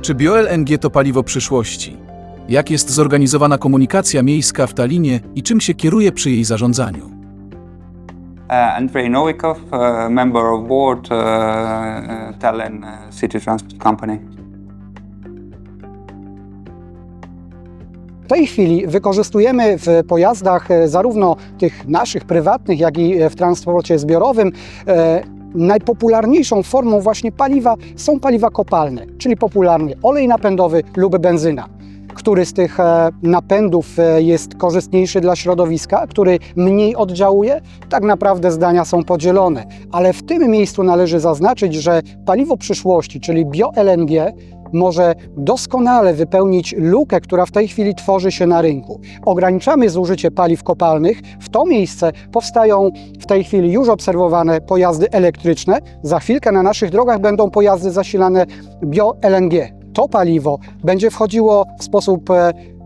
Czy BioLNG to paliwo przyszłości? Jak jest zorganizowana komunikacja miejska w Tallinie i czym się kieruje przy jej zarządzaniu? Andrzej Nowikow, member of board, Tallinn City Transport Company. W tej chwili wykorzystujemy w pojazdach zarówno tych naszych prywatnych, jak i w transporcie zbiorowym najpopularniejszą formą właśnie paliwa są paliwa kopalne, czyli popularnie olej napędowy lub benzyna. Który z tych napędów jest korzystniejszy dla środowiska, który mniej oddziałuje? Tak naprawdę zdania są podzielone, ale w tym miejscu należy zaznaczyć, że paliwo przyszłości, czyli BioLNG, może doskonale wypełnić lukę, która w tej chwili tworzy się na rynku. Ograniczamy zużycie paliw kopalnych. W to miejsce powstają w tej chwili już obserwowane pojazdy elektryczne. Za chwilkę na naszych drogach będą pojazdy zasilane BioLNG. To paliwo będzie wchodziło w sposób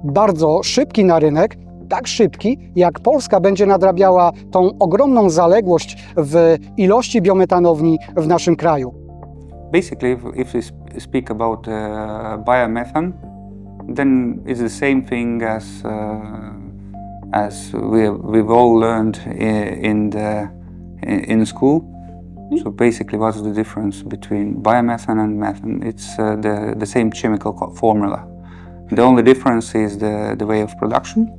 bardzo szybki na rynek, tak szybki, jak Polska będzie nadrabiała tą ogromną zaległość w ilości biometanowni w naszym kraju. Basically, if we speak about biomethane, then it's the same thing as we've all learned in school. So basically, what's the difference between biomethane and methane? It's the same chemical formula. The only difference is the way of production.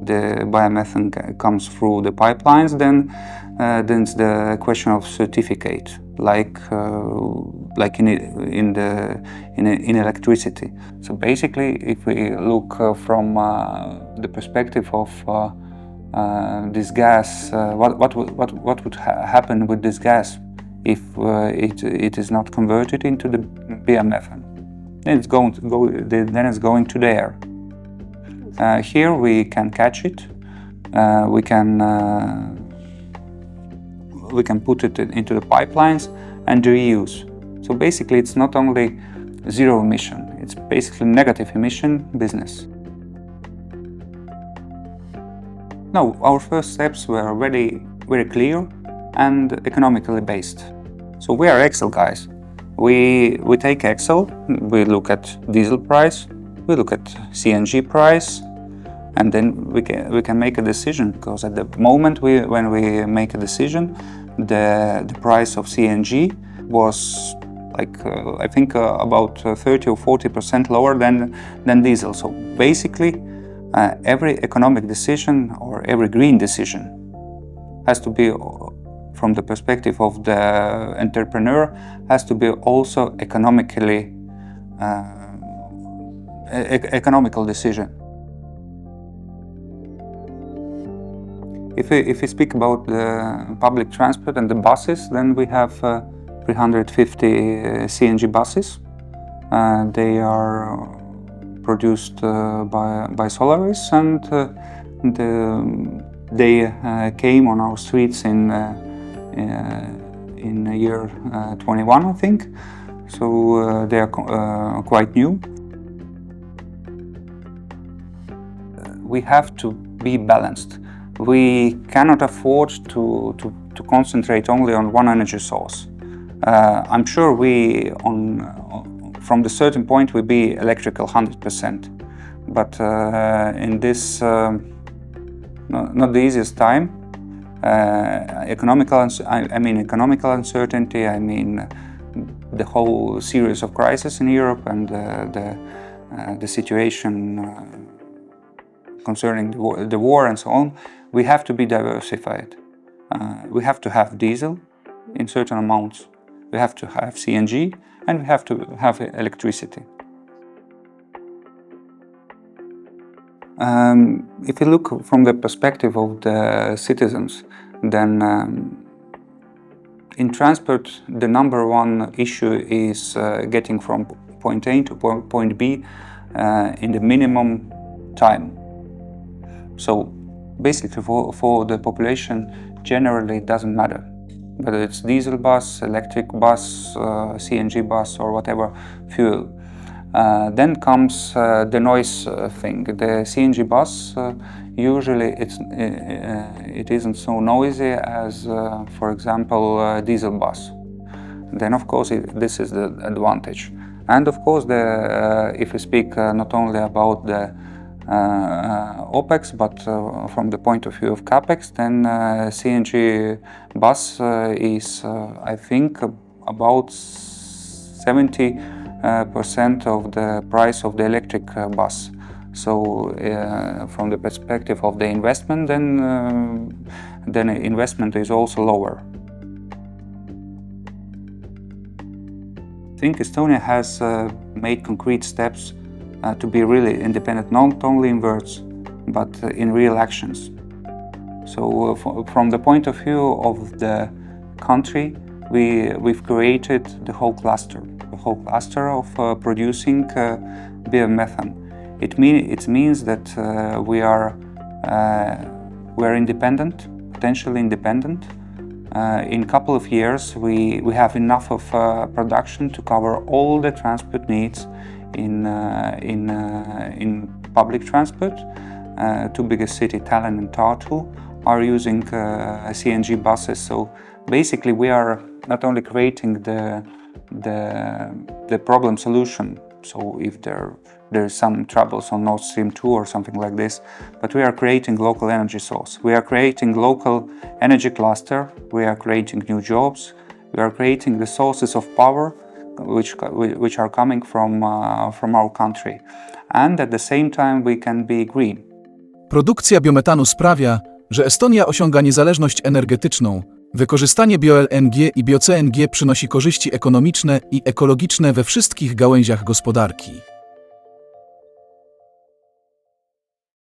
The biomethane comes through the pipelines, then it's the question of certificate, like in electricity. So basically, if we look from the perspective of this gas, what would happen with this gas if it is not converted into the biomethane? Then it's going to the air. Here we can catch it. We can put it into the pipelines and reuse. So basically, it's not only zero emission; it's basically negative emission business. No, our first steps were very clear and economically based. So we are Excel guys. We take Excel, we look at diesel price, we look at CNG price, and then we can make a decision, because at the moment when we make a decision, the price of CNG was I think about 30 or 40% lower than diesel. So basically, every economic decision or every green decision has to be, from the perspective of the entrepreneur, has to be also economical decision. If we speak about the public transport and the buses, then we have 350 CNG buses. They are produced by Solaris, and they came on our streets in the year 21, I think. So they are quite new. We have to be balanced. We cannot afford to concentrate only on one energy source. I'm sure from the certain point we'll be electrical 100%, but in this not the easiest time, economical uncertainty, I mean the whole series of crises in Europe and the situation concerning the war and so on, we have to be diversified. We have to have diesel in certain amounts. We have to have CNG, and we have to have electricity. If you look from the perspective of the citizens, then in transport, the number one issue is getting from point A to point B in the minimum time. So basically for the population, generally it doesn't matter whether it's diesel bus, electric bus, CNG bus, or whatever fuel. Then comes the noise thing. The CNG bus, usually it isn't so noisy as, for example, diesel bus. Then of course this is the advantage. And of course, if we speak not only about the OPEX, but from the point of view of CAPEX, then CNG bus is, I think, about 70% of the price of the electric bus. So from the perspective of the investment, then investment is also lower. I think Estonia has made concrete steps to be really independent, not only in words, but in real actions. So from the point of view of the country, we've created the whole cluster of producing biomethan. It means that we are independent, potentially independent. In a couple of years, we have enough of production to cover all the transport needs in public transport. Two biggest cities, Tallinn and Tartu, are using CNG buses. So basically, we are not only creating the problem solution. So if there is some troubles on Nord Stream 2 or something like this, but we are creating local energy source. We are creating local energy cluster. We are creating new jobs. We are creating the sources of power which are coming from our country. And at the same time we can be green. Produkcja biometanu sprawia, że Estonia osiąga niezależność energetyczną. Wykorzystanie BioLNG i bio-CNG przynosi korzyści ekonomiczne i ekologiczne we wszystkich gałęziach gospodarki.